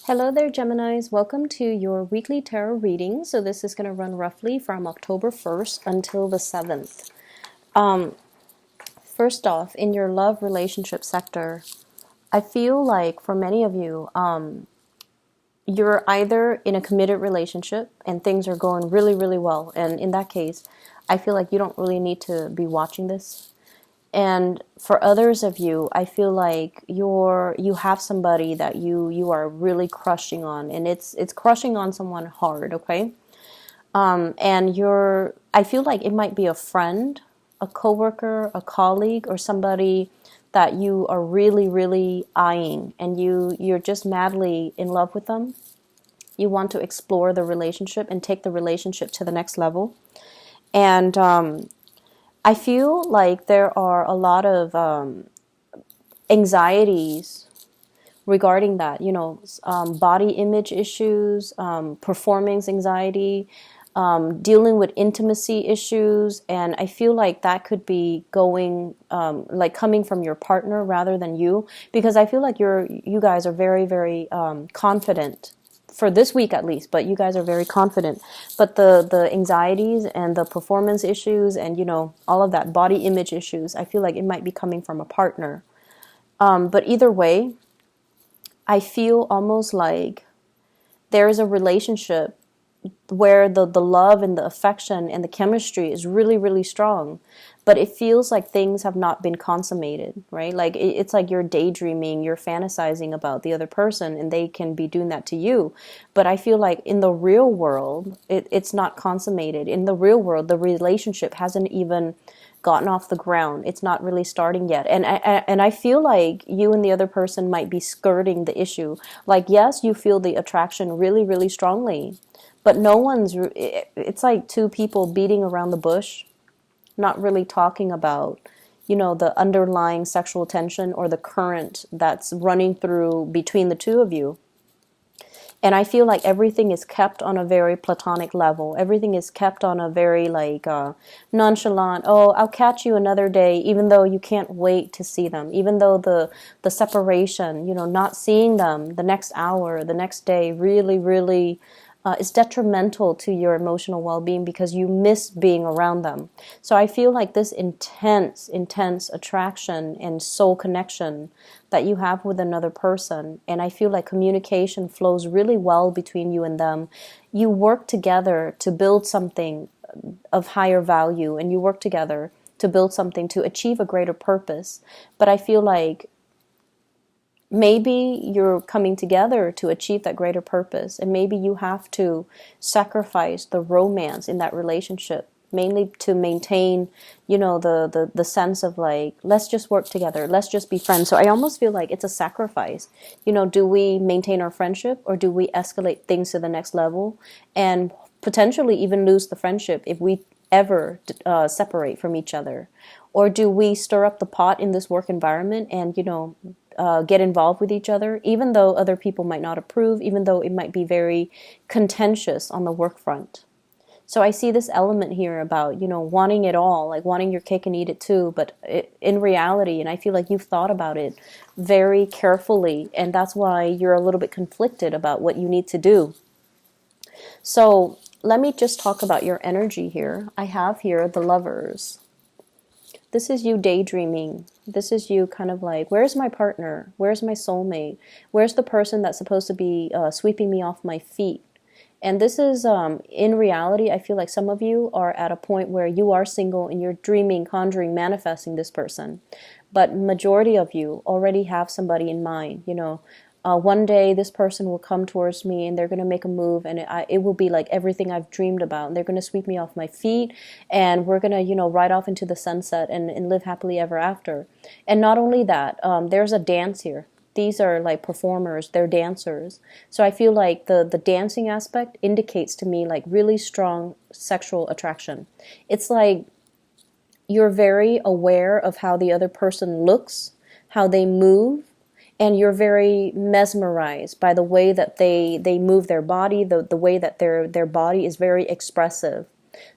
Hello there, Geminis. Welcome to your weekly tarot reading. So this is going to run roughly from October 1st until the 7th. First off, in your love relationship sector, I feel like for many of you, you're either in a committed relationship and things are going really, really well. And in that case, I feel like you don't really need to be watching this. And for others of you, I feel like you have somebody that you are really crushing on, and it's crushing on someone hard, okay? And I feel like it might be a friend, a coworker, a colleague, or somebody that you are really, really eyeing, and you're just madly in love with them. You want to explore the relationship and take the relationship to the next level. And I feel like there are a lot of anxieties regarding that, body image issues, performance anxiety, dealing with intimacy issues. And I feel like that could be going, like coming from your partner rather than you, because I feel like you guys are very, very confident for this week at least, but you guys are very confident. But the anxieties and the performance issues and, all of that body image issues, I feel like it might be coming from a partner. But either way, I feel almost like there is a relationship where the love and the affection and the chemistry is really, really strong, but it feels like things have not been consummated, right? Like it's like you're daydreaming, you're fantasizing about the other person, and they can be doing that to you. But I feel like in the real world, it's not consummated. In the real world, the relationship hasn't even gotten off the ground. It's not really starting yet. And I feel like you and the other person might be skirting the issue. Like, yes, you feel the attraction really, really strongly, but it's like two people beating around the bush, not really talking about, the underlying sexual tension or the current that's running through between the two of you. And I feel like everything is kept on a very platonic level. Everything is kept on a very nonchalant, oh, I'll catch you another day, even though you can't wait to see them. Even though the separation, not seeing them the next hour, the next day really, really is detrimental to your emotional well-being because you miss being around them. So I feel like this intense, intense attraction and soul connection that you have with another person, and I feel like communication flows really well between you and them. You work together to build something of higher value, and you work together to build something to achieve a greater purpose. But I feel like maybe you're coming together to achieve that greater purpose, and maybe you have to sacrifice the romance in that relationship, mainly to maintain, the sense of like, let's just work together, let's just be friends. So I almost feel like it's a sacrifice. Do we maintain our friendship, or do we escalate things to the next level and potentially even lose the friendship if we ever separate from each other? Or do we stir up the pot in this work environment and, get involved with each other, even though other people might not approve, even though it might be very contentious on the work front? So I see this element here about, wanting it all, like wanting your cake and eat it too, but in reality, and I feel like you've thought about it very carefully, and that's why you're a little bit conflicted about what you need to do. So let me just talk about your energy here. I have here the Lovers. This is you daydreaming. This is you kind of like, where's my partner? Where's my soulmate? Where's the person that's supposed to be sweeping me off my feet? And this is, in reality, I feel like some of you are at a point where you are single and you're dreaming, conjuring, manifesting this person. But majority of you already have somebody in mind, one day this person will come towards me and they're going to make a move, and it will be like everything I've dreamed about. And they're going to sweep me off my feet, and we're going to, ride off into the sunset and live happily ever after. And not only that, there's a dance here. These are like performers, they're dancers. So I feel like the dancing aspect indicates to me like really strong sexual attraction. It's like you're very aware of how the other person looks, how they move, and you're very mesmerized by the way that they move their body, the way that their body is very expressive.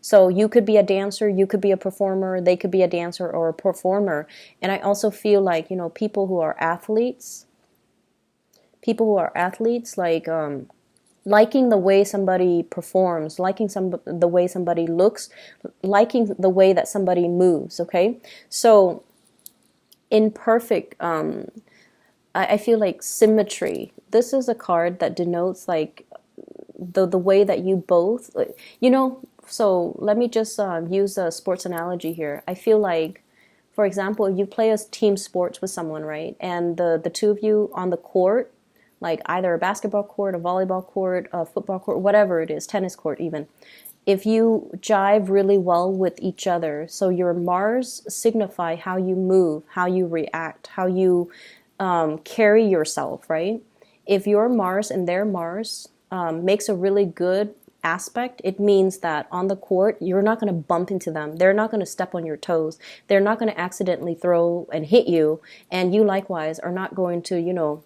So you could be a dancer, you could be a performer, they could be a dancer or a performer. And I also feel like, people who are athletes, people who are athletes, like liking the way somebody performs, liking the way somebody looks, liking the way that somebody moves. Okay, so in perfect, I feel like symmetry. This is a card that denotes like the way that you both, you know. So let me just use a sports analogy here. I feel like, for example, you play a team sports with someone, right? And the two of you on the court, like either a basketball court, a volleyball court, a football court, whatever it is, tennis court even. If you jive really well with each other, so your Mars signify how you move, how you react, how you carry yourself, right? If your Mars and their Mars makes a really good aspect, it means that on the court, you're not going to bump into them. They're not going to step on your toes. They're not going to accidentally throw and hit you. And you likewise are not going to,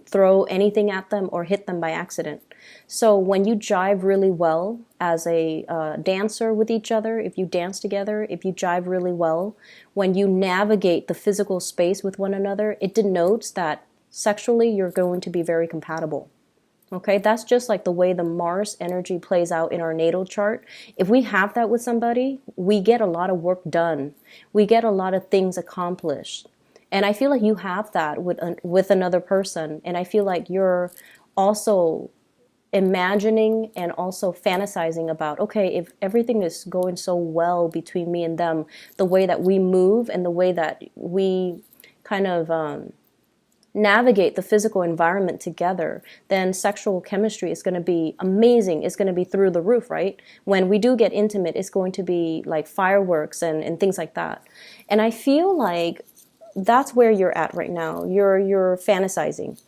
throw anything at them or hit them by accident. So when you jive really well as a dancer with each other, if you dance together, if you jive really well, when you navigate the physical space with one another, it denotes that sexually you're going to be very compatible. Okay, that's just like the way the Mars energy plays out in our natal chart. If we have that with somebody, we get a lot of work done. We get a lot of things accomplished. And I feel like you have that with another person. And I feel like you're also imagining and also fantasizing about, okay, if everything is going so well between me and them, the way that we move and the way that we kind of navigate the physical environment together, then sexual chemistry is going to be amazing. It's going to be through the roof, right? When we do get intimate, it's going to be like fireworks and things like that. And I feel like that's where you're at right now. You're fantasizing.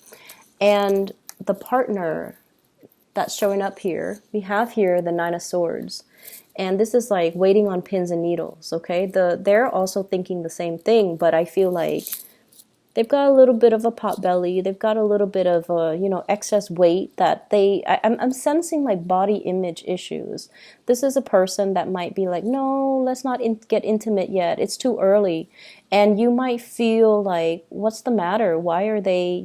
And the partner that's showing up here, we have here the Nine of Swords. And this is like waiting on pins and needles, okay? They're also thinking the same thing, but I feel like they've got a little bit of a pot belly. They've got a little bit of excess weight that I'm sensing like body image issues. This is a person that might be like, no, let's not get intimate yet. It's too early. And you might feel like, what's the matter? Why are they,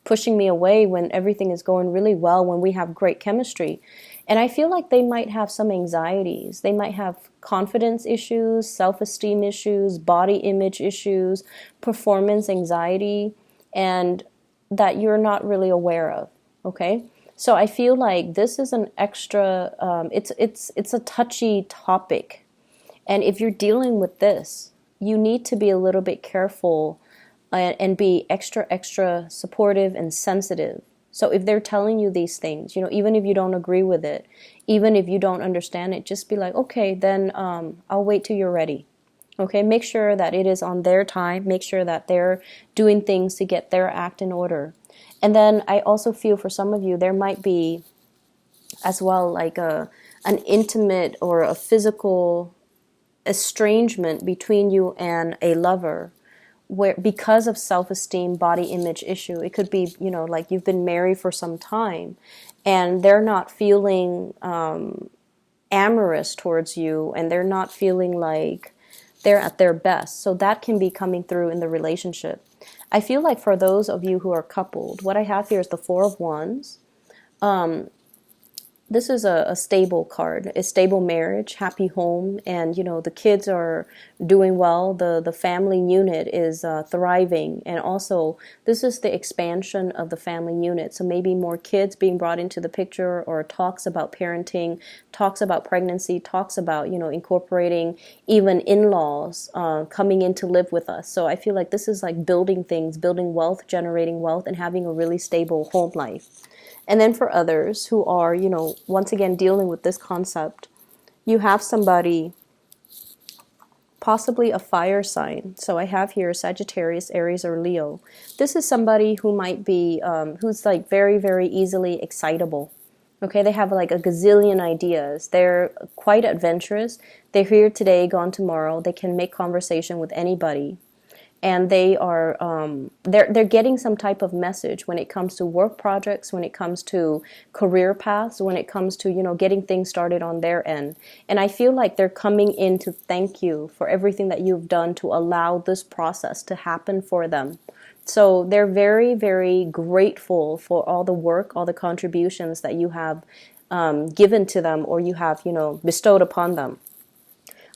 pushing me away when everything is going really well, when we have great chemistry? And I feel like they might have some anxieties. They might have confidence issues, self-esteem issues, body image issues, performance anxiety, and that you're not really aware of, okay? So I feel like this is an extra, it's a touchy topic. And if you're dealing with this, you need to be a little bit careful and be extra supportive and sensitive. So if they're telling you these things, even if you don't agree with it, even if you don't understand it, just be like, okay, then I'll wait till you're ready. Okay, make sure that it is on their time. Make sure that they're doing things to get their act in order. And then I also feel for some of you, there might be as well like an intimate or a physical estrangement between you and a lover, where because of self-esteem, body image issue. It could be, like you've been married for some time and they're not feeling amorous towards you, and they're not feeling like they're at their best. So that can be coming through in the relationship. I feel like for those of you who are coupled, what I have here is the Four of Wands. This is a stable card, a stable marriage, happy home, and the kids are doing well. The family unit is thriving, and also this is the expansion of the family unit. So maybe more kids being brought into the picture, or talks about parenting, talks about pregnancy, talks about incorporating even in-laws coming in to live with us. So I feel like this is like building things, building wealth, generating wealth, and having a really stable home life. And then for others who are, once again dealing with this concept, you have somebody, possibly a fire sign. So I have here Sagittarius, Aries, or Leo. This is somebody who might be, who's like very, very easily excitable. Okay, they have like a gazillion ideas. They're quite adventurous. They're here today, gone tomorrow. They can make conversation with anybody. And they are they're getting some type of message when it comes to work projects, when it comes to career paths, when it comes to getting things started on their end. And I feel like they're coming in to thank you for everything that you've done to allow this process to happen for them. So they're very, very grateful for all the work, all the contributions that you have given to them, or you have, bestowed upon them.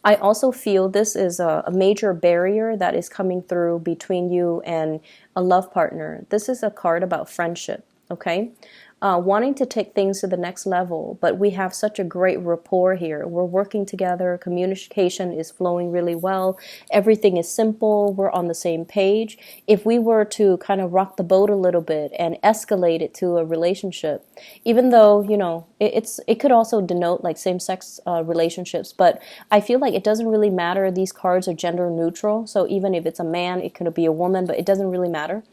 I also feel this is a major barrier that is coming through between you and a love partner. This is a card about friendship, okay? Wanting to take things to the next level, but we have such a great rapport here. We're working together, communication is flowing really well, everything is simple, we're on the same page. If we were to kind of rock the boat a little bit and escalate it to a relationship, even though, it could also denote like same-sex relationships, but I feel like it doesn't really matter. These cards are gender neutral, so even if it's a man, it could be a woman, but it doesn't really matter.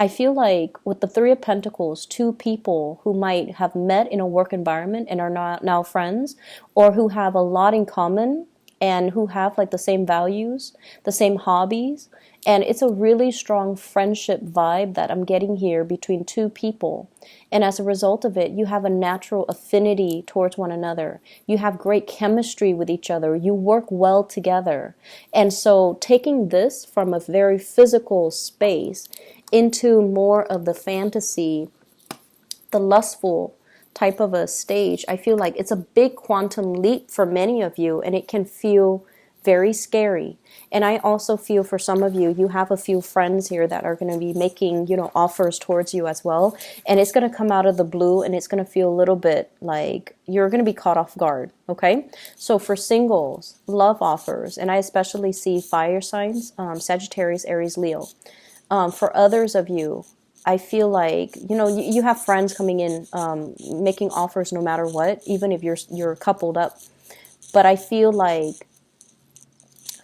I feel like with the Three of Pentacles, two people who might have met in a work environment and are not now friends, or who have a lot in common and who have like the same values, the same hobbies. And it's a really strong friendship vibe that I'm getting here between two people. And as a result of it, you have a natural affinity towards one another. You have great chemistry with each other. You work well together. And so taking this from a very physical space into more of the fantasy, the lustful type of a stage, I feel like it's a big quantum leap for many of you, and it can feel very scary. And I also feel for some of you, you have a few friends here that are going to be making, offers towards you as well. And it's going to come out of the blue, and it's going to feel a little bit like you're going to be caught off guard. Okay. So for singles, love offers, and I especially see fire signs, Sagittarius, Aries, Leo. For others of you, I feel like, you have friends coming in, making offers no matter what, even if you're coupled up. But I feel like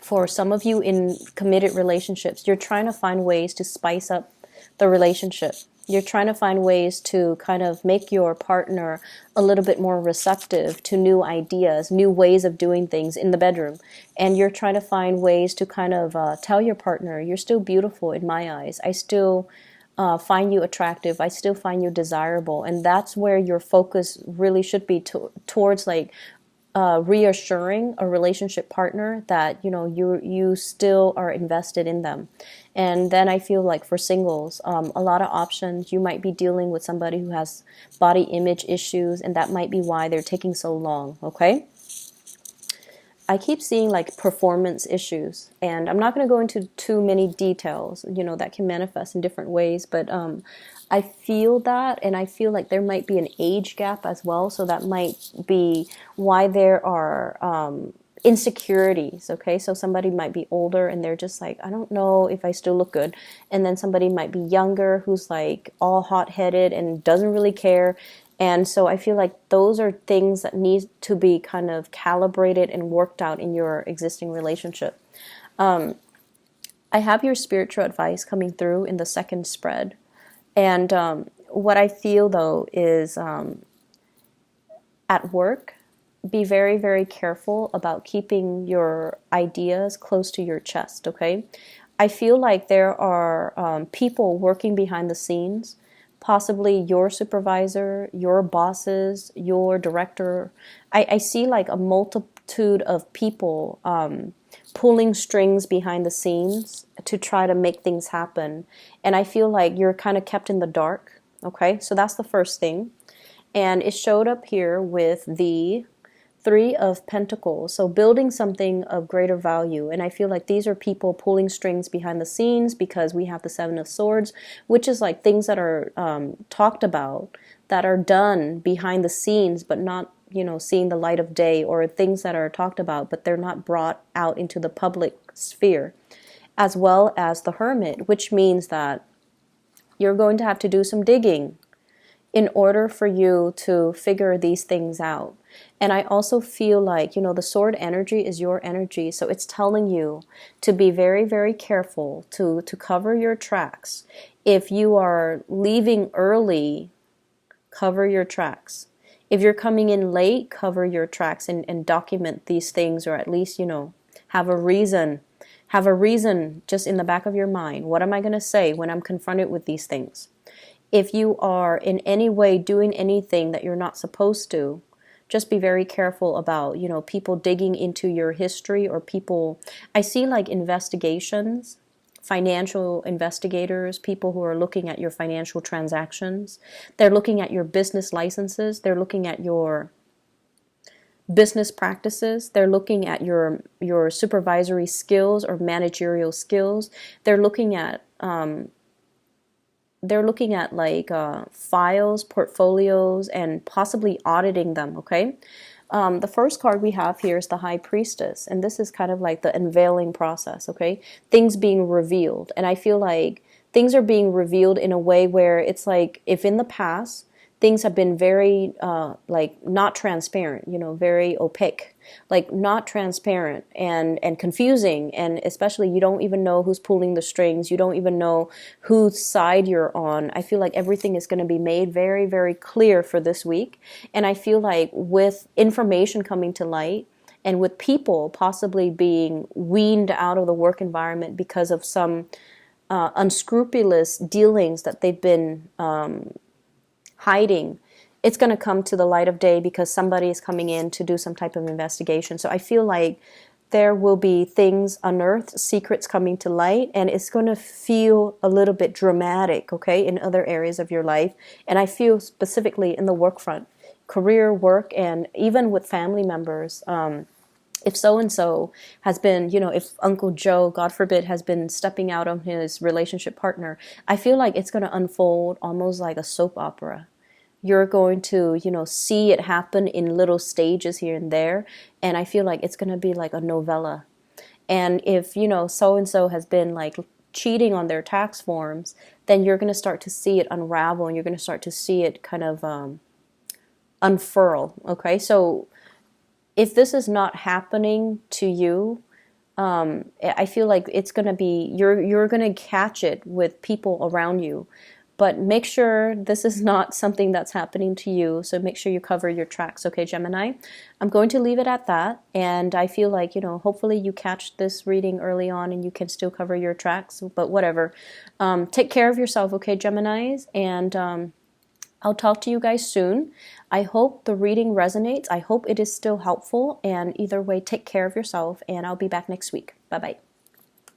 for some of you in committed relationships, you're trying to find ways to spice up the relationship. You're trying to find ways to kind of make your partner a little bit more receptive to new ideas, new ways of doing things in the bedroom. And you're trying to find ways to kind of tell your partner, you're still beautiful in my eyes. I still find you attractive. I still find you desirable. And that's where your focus really should be towards like reassuring a relationship partner that you still are invested in them. And then I feel like for singles, a lot of options. You might be dealing with somebody who has body image issues, and that might be why they're taking so long. Okay, I keep seeing like performance issues, and I'm not going to go into too many details, that can manifest in different ways, but I feel that, and I feel like there might be an age gap as well, so that might be why there are insecurities, okay? So somebody might be older and they're just like, I don't know if I still look good, and then somebody might be younger who's like all hot-headed and doesn't really care. And so I feel like those are things that need to be kind of calibrated and worked out in your existing relationship. I have your spiritual advice coming through in the second spread. And what I feel, though, is at work, be very, very careful about keeping your ideas close to your chest, okay? I feel like there are people working behind the scenes, possibly your supervisor, your bosses, your director. I see like a multitude of people pulling strings behind the scenes to try to make things happen. And I feel like you're kind of kept in the dark, okay? So that's the first thing. And it showed up here with the Three of Pentacles, so building something of greater value. And I feel like these are people pulling strings behind the scenes, because we have the Seven of Swords, which is like things that are talked about, that are done behind the scenes, but not, seeing the light of day, or things that are talked about, but they're not brought out into the public sphere. As well as the Hermit, which means that you're going to have to do some digging in order for you to figure these things out. And I also feel like, the sword energy is your energy. So it's telling you to be very, very careful to cover your tracks. If you are leaving early, cover your tracks. If you're coming in late, cover your tracks and document these things, or at least, have a reason. Have a reason just in the back of your mind. What am I going to say when I'm confronted with these things? If you are in any way doing anything that you're not supposed to, just be very careful about, people digging into your history, or people, I see like investigations financial investigators, people who are looking at your financial transactions. They're looking at your business licenses. They're looking at your business practices. They're looking at your supervisory skills or managerial skills. They're looking at like files, portfolios, and possibly auditing them. Okay. The first card we have here is the High Priestess, and this is kind of like the unveiling process, okay? Things being revealed. And I feel like things are being revealed in a way where it's like if in the past things have been very like not transparent, very opaque, like not transparent and confusing, and especially you don't even know who's pulling the strings, you don't even know whose side you're on. I feel like everything is going to be made very, very clear for this week, and I feel like with information coming to light and with people possibly being weaned out of the work environment because of some unscrupulous dealings that they've been hiding, it's going to come to the light of day because somebody is coming in to do some type of investigation. So I feel like there will be things unearthed, secrets coming to light, and it's going to feel a little bit dramatic, okay, in other areas of your life. And I feel specifically in the work front, career, work, and even with family members. If so-and-so has been, if Uncle Joe, God forbid, has been stepping out on his relationship partner, I feel like it's going to unfold almost like a soap opera. You're going to, see it happen in little stages here and there. And I feel like it's going to be like a novella. And if, so-and-so has been like cheating on their tax forms, then you're going to start to see it unravel, and you're going to start to see it kind of unfurl. Okay. So if this is not happening to you, I feel like it's going to be, you're going to catch it with people around you. But make sure this is not something that's happening to you. So make sure you cover your tracks. Okay, Gemini? I'm going to leave it at that. And I feel like, hopefully you catch this reading early on and you can still cover your tracks. But whatever. Take care of yourself, okay, Geminis? And I'll talk to you guys soon. I hope the reading resonates. I hope it is still helpful. And either way, take care of yourself. And I'll be back next week. Bye-bye.